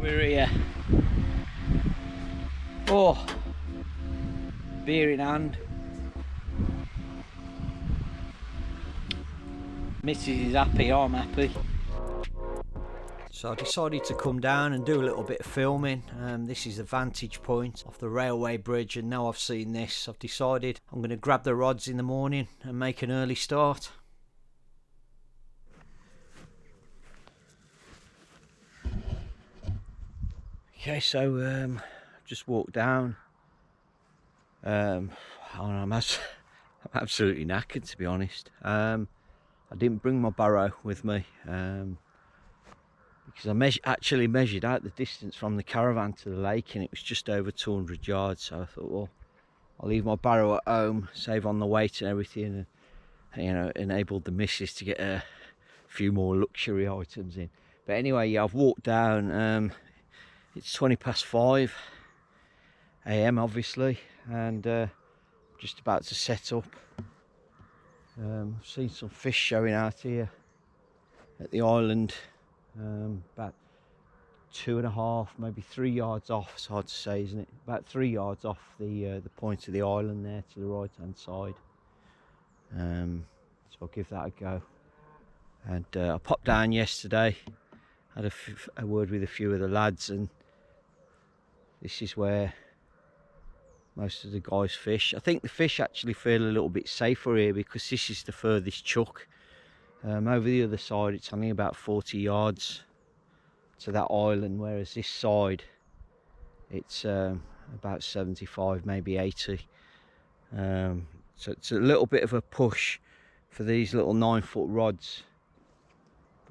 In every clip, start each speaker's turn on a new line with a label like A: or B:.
A: We're here. Oh, beer in hand. Mrs. is happy, I'm happy. So I decided to come down and do a little bit of filming. This is the vantage point off the railway bridge, and now I've seen this, I've decided I'm going to grab the rods in the morning and make an early start. Okay, so just walked down. I'm absolutely knackered, to be honest. I didn't bring my barrow with me because I actually measured out the distance from the caravan to the lake, and it was just over 200 yards. So I thought, well, I'll leave my barrow at home, save on the weight and everything, and you know, enabled the missus to get a few more luxury items in. But anyway, yeah, I've walked down. It's 5:20 AM obviously, and just about to set up. I've seen some fish showing out here at the island, about 2.5, maybe 3 yards off. It's hard to say, isn't it? About 3 yards off the point of the island there to the right hand side. So I'll give that a go. And I popped down yesterday, had a word with a few of the lads, and this is where most of the guys fish. I think the fish actually feel a little bit safer here because this is the furthest chuck. Over the other side it's only about 40 yards to that island, whereas this side it's about 75, maybe 80. So it's a little bit of a push for these little 9-foot rods.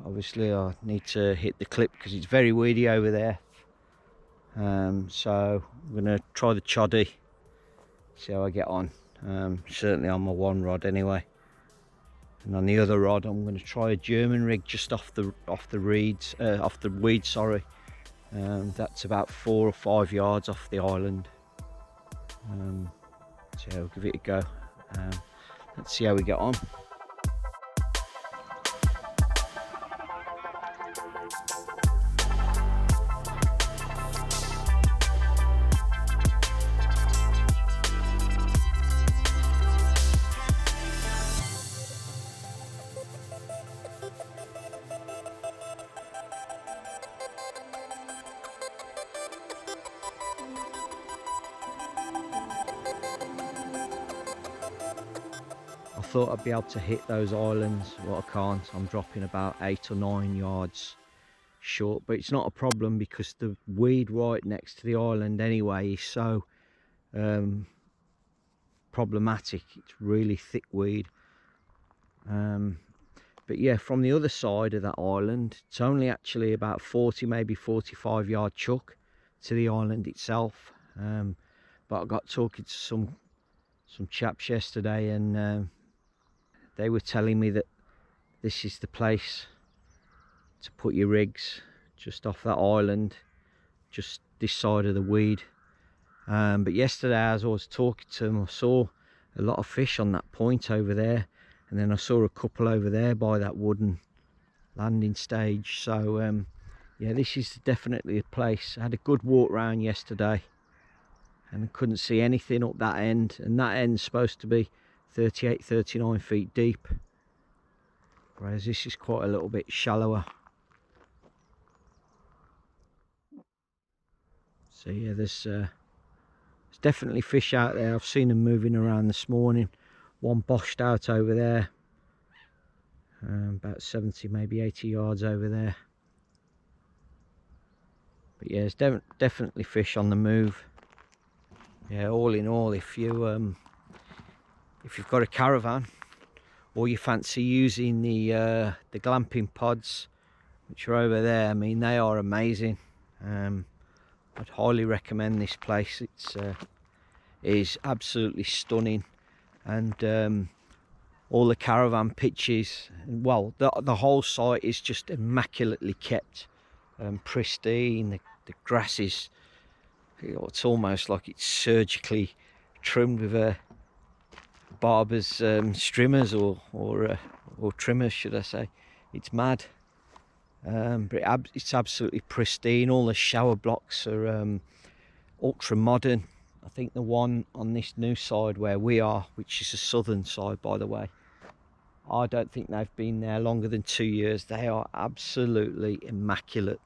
A: Obviously I need to hit the clip because it's very weedy over there. So I'm going to try the choddy, see how I get on. Certainly on my one rod anyway, and on the other rod I'm going to try a German rig just off the weed, sorry. That's about 4 or 5 yards off the island. So yeah, we'll give it a go. Let's see how we get on. I thought I'd be able to hit those islands, but I can't. I'm dropping about 8 or 9 yards short, but it's not a problem because the weed right next to the island anyway is so problematic. It's really thick weed. But yeah, from the other side of that island it's only actually about 40, maybe 45 yard chuck to the island itself. But I got talking to some chaps yesterday, and they were telling me that this is the place to put your rigs, just off that island, just this side of the weed. But yesterday as I was talking to them, I saw a lot of fish on that point over there, and then I saw a couple over there by that wooden landing stage. So yeah, this is definitely a place. I had a good walk round yesterday and I couldn't see anything up that end, and that end's supposed to be 38, 39 feet deep, whereas this is quite a little bit shallower. So yeah, there's definitely fish out there. I've seen them moving around this morning. One boshed out over there, about 70, maybe 80 yards over there. But yeah, there's definitely fish on the move. Yeah, all in all, if you've got a caravan, or you fancy using the glamping pods, which are over there, I mean, they are amazing. I'd highly recommend this place. It is absolutely stunning, and all the caravan pitches, well, the whole site is just immaculately kept, pristine. The grass is, it's almost like it's surgically trimmed with a barber's trimmers or trimmers, should I say. It's mad. but it's absolutely pristine. All the shower blocks are ultra modern. I think the one on this new side where we are, which is the southern side by the way, I don't think they've been there longer than 2 years. They are absolutely immaculate.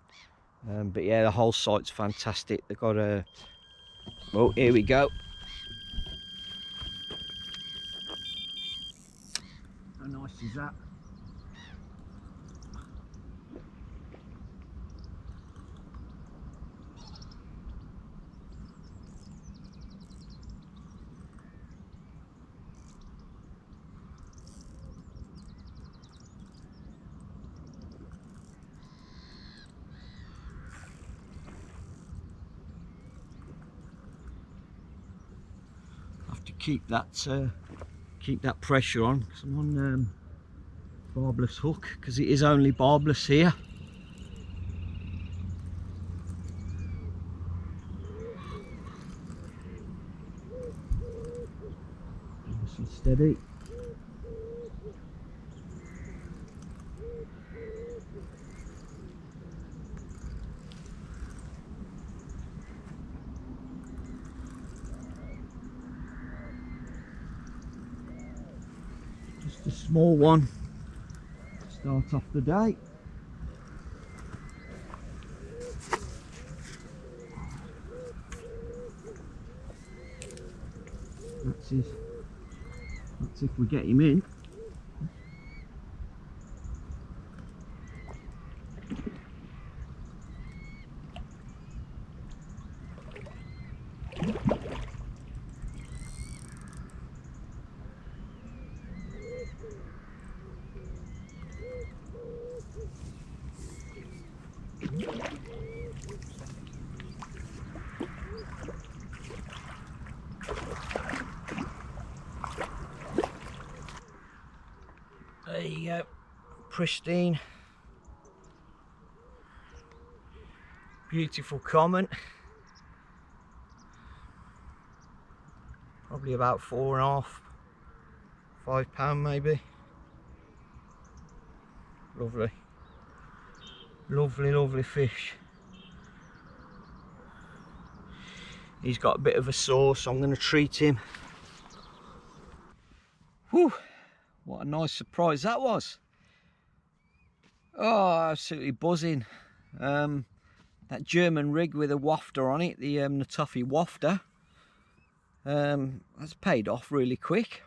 A: But yeah, the whole site's fantastic. They've got a, oh, here we go. How nice is that? Have to keep that pressure on because I'm on barbless hook, because it is only barbless here. Nice and steady. Just a small one to start off the day. That's if we get him in. There you go, pristine, beautiful common. Probably about 4.5, 5 pound maybe. Lovely, lovely, lovely fish. He's got a bit of a sore, so I'm going to treat him. Whew. What a nice surprise that was. Oh, absolutely buzzing. That German rig with a wafter on it, the Natuffi wafter, that's paid off really quick.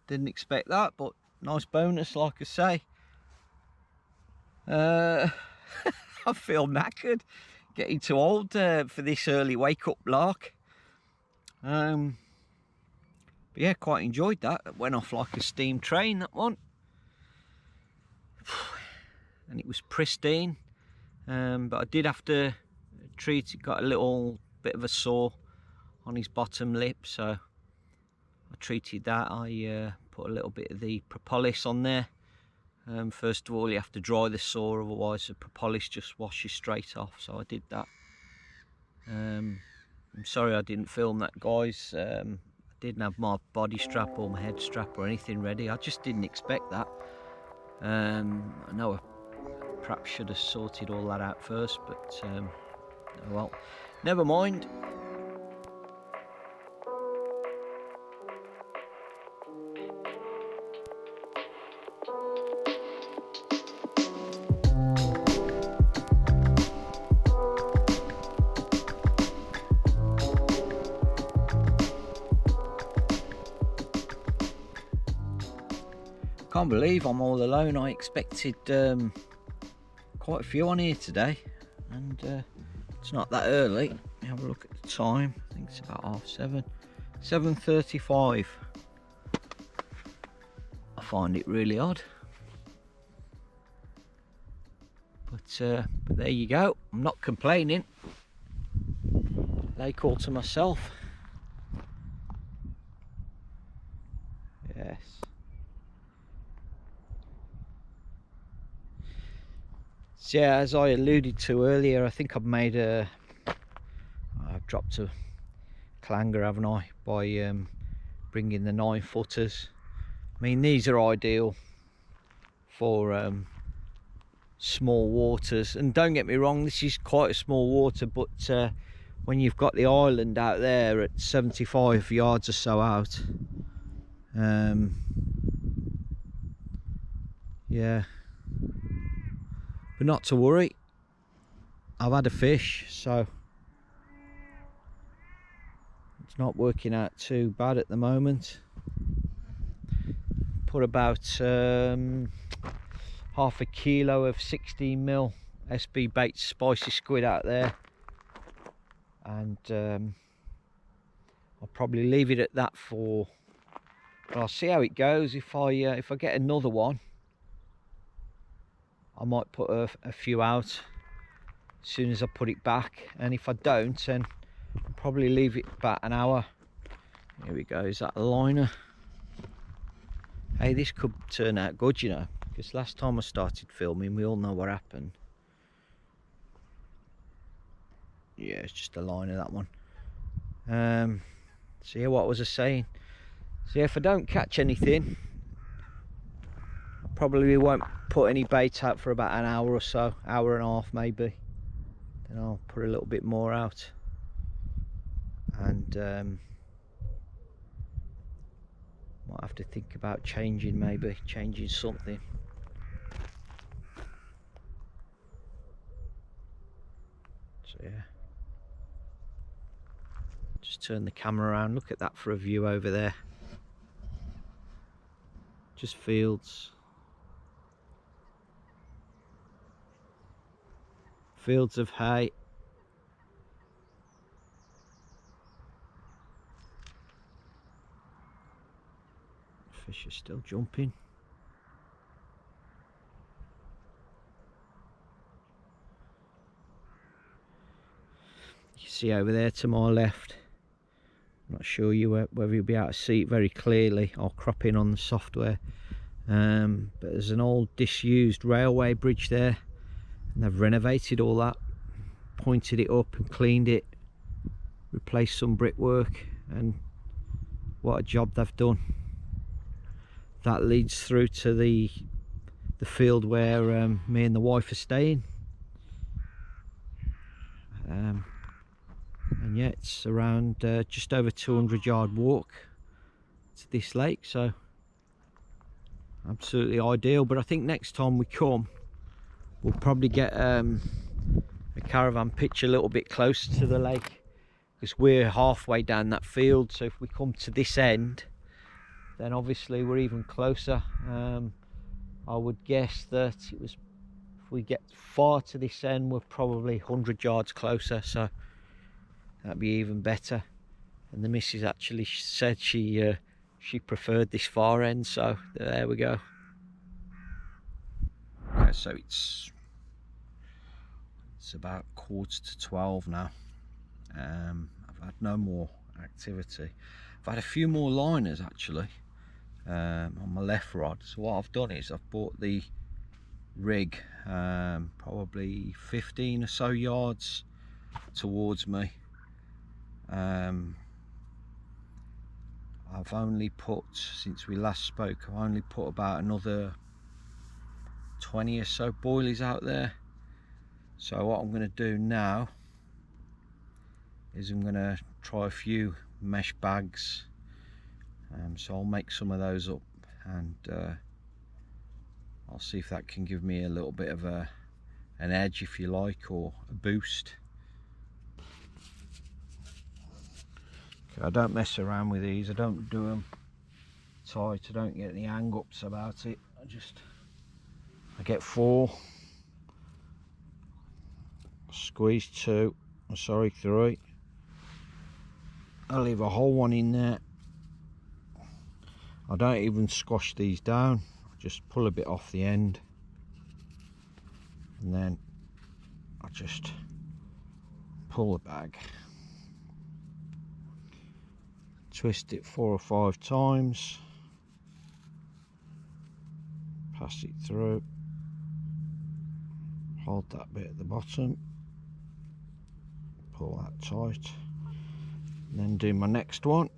A: Didn't expect that, but nice bonus, like I say. I feel knackered, getting too old for this early wake up lark. But yeah, quite enjoyed that. It went off like a steam train, that one. And it was pristine. But I did have to treat it. Got a little bit of a sore on his bottom lip, so I treated that. I put a little bit of the propolis on there. First of all, you have to dry the sore, otherwise the propolis just washes straight off, so I did that. I'm sorry I didn't film that, guys. Didn't have my body strap or my head strap or anything ready. I just didn't expect that. I know I perhaps should have sorted all that out first, but oh well, never mind. Can't believe I'm all alone. I expected quite a few on here today, and it's not that early. Let me have a look at the time. I think it's about 7:30, 7:35. I find it really odd, but there you go. I'm not complaining. Lake all to myself. Yes. So yeah, as I alluded to earlier, I think I've dropped a clanger, haven't I, by bringing the 9-footers. I mean, these are ideal for small waters. And don't get me wrong, this is quite a small water, but when you've got the island out there at 75 yards or so out, yeah, but not to worry, I've had a fish, so it's not working out too bad at the moment. Put about half a kilo of 16mm SB bait spicy squid out there, and I'll probably leave it at that for, but I'll see how it goes. If I get another one, I might put a few out as soon as I put it back, and if I don't, then I'll probably leave it about an hour. Here we go. Is that a liner? Hey, this could turn out good, you know, because last time I started filming, we all know what happened. Yeah, it's just a liner, that one. So yeah, what was I saying? So yeah, if I don't catch anything, I probably won't put any bait out for about an hour or so, hour and a half maybe. Then I'll put a little bit more out, and might have to think about changing something. So yeah, just turn the camera around, look at that for a view over there. Just fields of hay. Fish are still jumping. You can see over there to my left, I'm not sure whether you'll be able to see it very clearly. I'll crop in on the software, but there's an old disused railway bridge there, and they've renovated all that, pointed it up and cleaned it, replaced some brickwork, and what a job they've done. That leads through to the field where me and the wife are staying, and yeah, it's around just over 200-yard walk to this lake, so absolutely ideal. But I think next time we come, we'll probably get a caravan pitch a little bit closer to the lake, because we're halfway down that field. So if we come to this end, then obviously we're even closer. I would guess that if we get far to this end, we're probably 100 yards closer, so that'd be even better. And the missus actually said she preferred this far end, so there we go. Okay, so it's about 11:45 now. I've had no more activity. I've had a few more liners actually on my left rod. So what I've done is I've brought the rig probably 15 or so yards towards me. I've only put, since we last spoke, I've only put about another 20 or so boilies out there. So what I'm going to do now is I'm going to try a few mesh bags. So I'll make some of those up, and I'll see if that can give me a little bit of an edge, if you like, or a boost. Okay, I don't mess around with these. I don't do them tight. I don't get any hang-ups about it. I get 4, squeeze 2, sorry, 3. I'll leave a whole one in there. I don't even squash these down. I just pull a bit off the end, and then I just pull the bag, twist it 4 or 5 times, pass it through, hold that bit at the bottom, pull that tight, and then do my next one.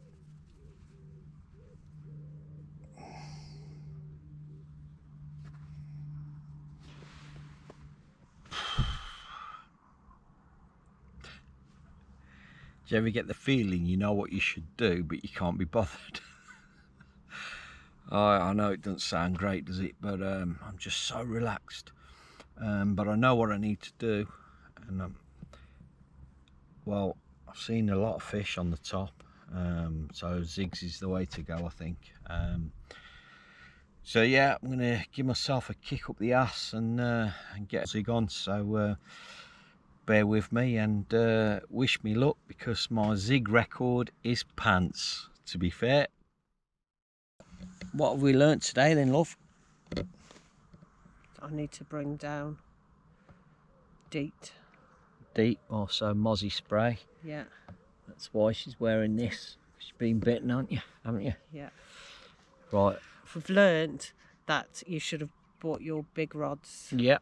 A: Do you ever get the feeling you know what you should do, but you can't be bothered? I know it doesn't sound great, does it? But I'm just so relaxed. But I know what I need to do, and well, I've seen a lot of fish on the top, so zigs is the way to go, I think. So yeah, I'm gonna give myself a kick up the ass and get a zig on. So bear with me and wish me luck, because my zig record is pants, to be fair. What have we learnt today then, love?
B: I need to bring down DEET.
A: DEET, also mozzie spray.
B: Yeah.
A: That's why she's wearing this. She's been bitten, haven't you?
B: Yeah.
A: Right.
B: We've learnt that you should have bought your big rods.
A: Yeah.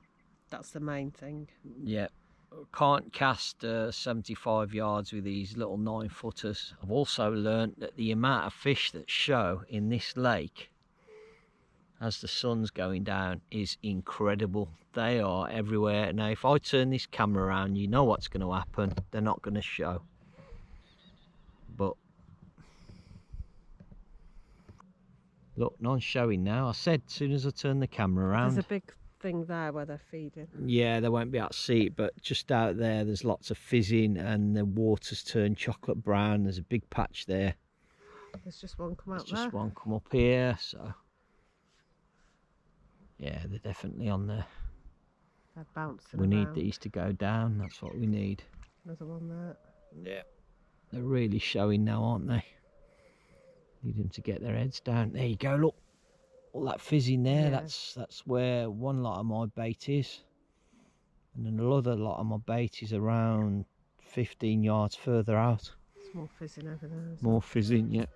B: That's the main thing.
A: Yeah. Can't cast 75 yards with these little 9-footers. I've also learnt that the amount of fish that show in this lake as the sun's going down is incredible. They are everywhere. Now if I turn this camera around, you know what's going to happen. They're not going to show. But look, none's showing now. I said as soon as I turn the camera around.
B: There's a big thing there where they're feeding.
A: Yeah, they won't be able to see it, but just out there there's lots of fizzing and the water's turned chocolate brown. There's a big patch there.
B: There's just one come out there.
A: There's just one come up here, so yeah, they're definitely on there.
B: They're bouncing
A: We need
B: around.
A: these to go down, that's what we need.
B: Another one there.
A: Yeah. They're really showing now, aren't they? Need them to get their heads down. There you go, look. All that fizzing there,
B: Yeah.
A: that's where one lot of my bait is. And then another lot of my bait is around 15 yards further out.
B: There's more fizzing over there.
A: More fizzing, yeah.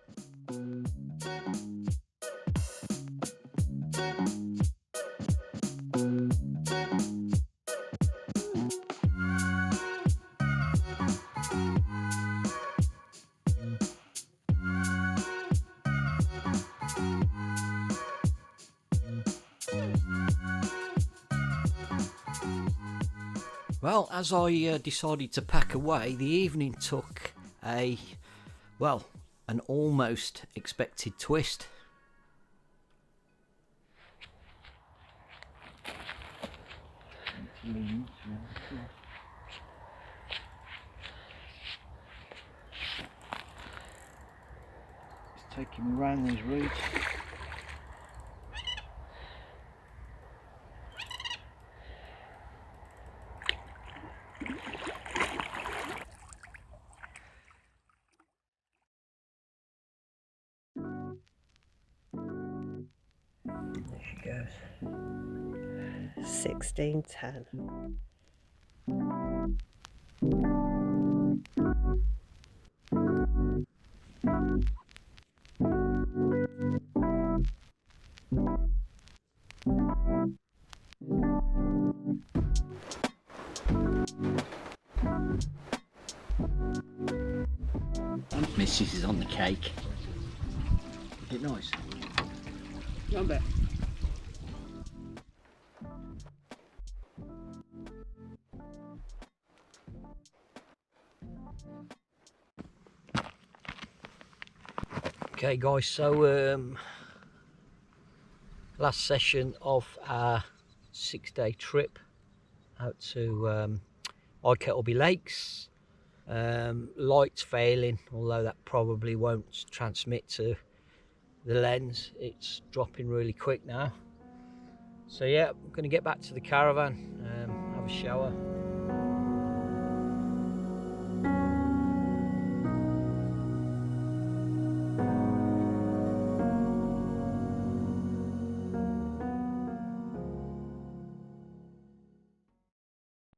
A: Well, as I decided to pack away, the evening took an almost expected twist. It's taking me around these reeds. There she goes.
B: 1610.
A: Mrs. is on the cake. Is it nice?
B: One bit.
A: Okay guys, so last session of our 6-day trip out to Kettleby Lakes. Light's failing, although that probably won't transmit to the lens. It's dropping really quick now. So yeah, I'm going to get back to the caravan, have a shower,